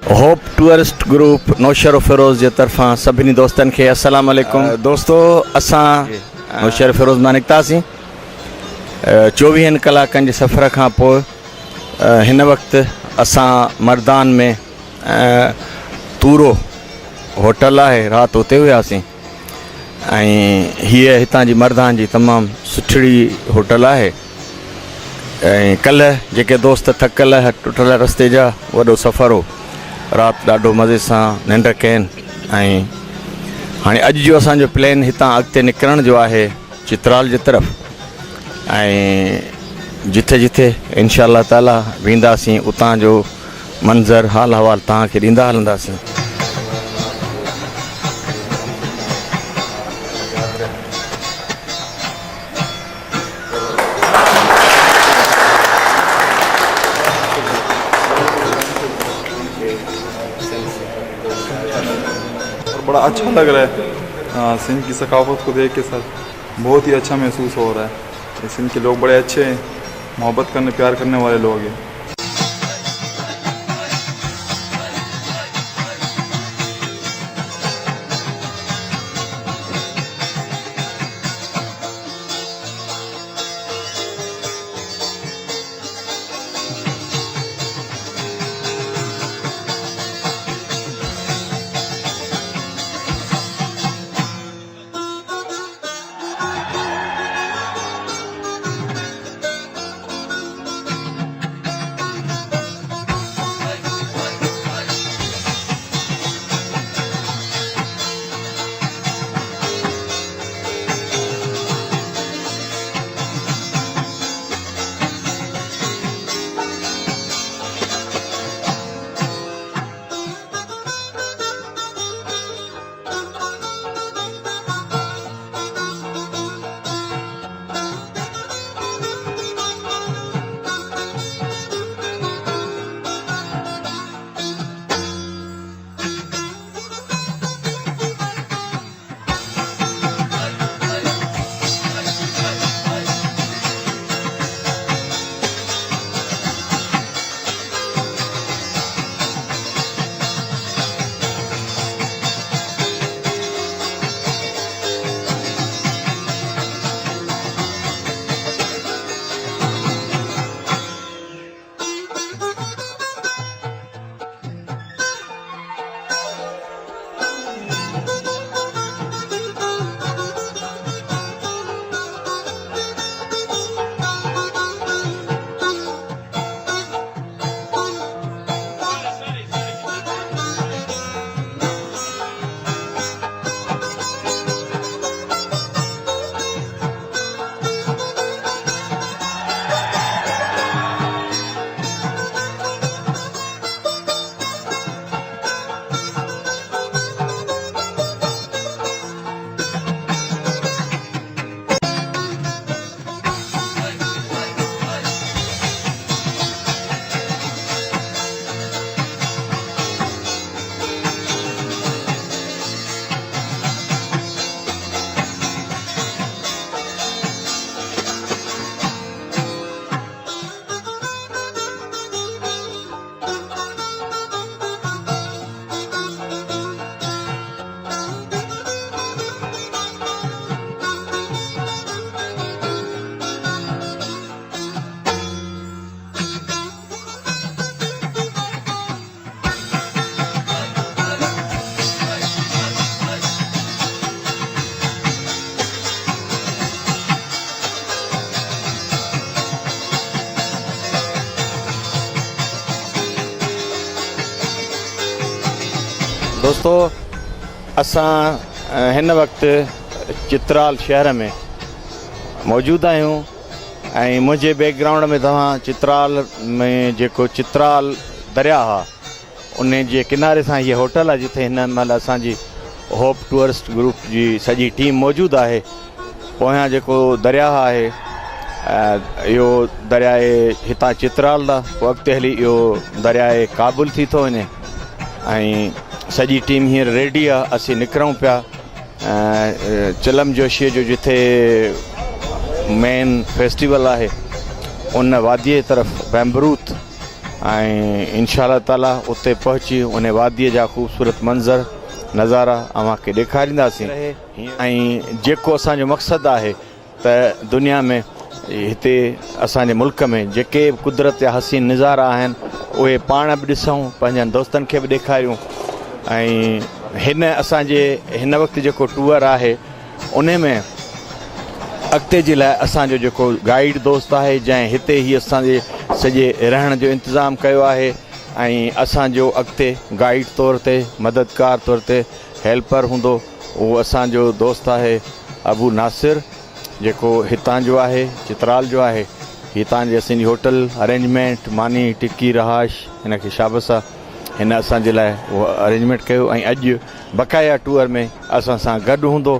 Hope tourist group नौशर Firoz जे तरफ़ां सभिनी दोस्तनि खे अस्सलाम वालेकुम। दोस्तो असां नौशर फिरोज़ मां निकितासीं 24 कलाकनि जे सफ़र खां पोइ हिन वक़्तु असां मर्दान में तूरो होटल आहे, राति हुते हुआसीं ऐं हीअ हितां जी मर्दान जी तमामु सुठी होटल आहे। ऐं कल्ह जेके दोस्त थकियल टुटल रस्ते जा वॾो सफ़र हो, राति ॾाढो मज़े सां निंड कयनि ऐं हाणे अॼु जो असांजो प्लेन हितां अॻिते निकिरण जो आहे चित्राल जे तरफ़ ऐं जिथे जिथे इंशा अल्लाह ताला वेंदासीं उतां जो मंज़र हाल अहवाल तव्हांखे ॾींदा हलंदासीं। बड़ा अच्छा लग रहा है, सिंध की सकाफत को देख के सर बहुत ही अच्छा महसूस हो रहा है। सिंध के लोग बड़े अच्छे हैं, मोहब्बत करने प्यार करने वाले लोग हैं। दोस्तो असां हिन वक़्तु चित्राल शहर में मौजूदु आहियूं ऐं मुंहिंजे बैकग्राउंड में तव्हां चित्राल में जेको चित्राल दरिया आहे उन जे किनारे सां हीअ होटल आहे जिथे हिन महिल असांजी होप टूरिस्ट ग्रुप जी सॼी टीम मौजूदु आहे। पोयां जेको दरिया आहे इहो दरियाए हितां चित्राल आहे, पोइ अॻिते हली इहो दरियाए काबुल थी थो वञे ऐं सॼी टीम हींअर रेडी आहे। असीं निकिरूं पिया चिलम जोशीअ जो जिथे मेन फेस्टिवल आहे उन वादीअ तरफ़ बैम्बरूत ऐं इंशा ताला उते पहुची उन वादीअ जा ख़ूबसूरत मंज़र नज़ारा अव्हांखे ॾेखारींदासीं ऐं जेको असांजो मक़सदु आहे त दुनिया में हिते असांजे मुल्क में जेके कुदरत जा हसीन नज़ारा आहिनि उहे पाण बि ॾिसूं पंहिंजनि दोस्तनि खे बि ॾेखारियूं ऐं हिन वक़्तु जेको टूर आहे उन में अॻिते जे लाइ असांजो जेको गाइड दोस्त आहे जंहिं हिते ई असांजे सॼे रहण जो इंतज़ामु कयो आहे ऐं असांजो अॻिते गाइड तौर ते मददगार तौर ते हेल्पर हूंदो उहो असांजो दोस्त आहे अबू नासिर जेको हितां जो आहे चित्राल जो आहे। हितां जी असांजी होटल अरेंजमेंट मानी टिकी रहाश हिन खे शाबस आहे, हिन असांजे लाइ उहो अरेंजमेंट कयो ऐं अॼु बक़ाया टूर में असां सां गॾु हूंदो।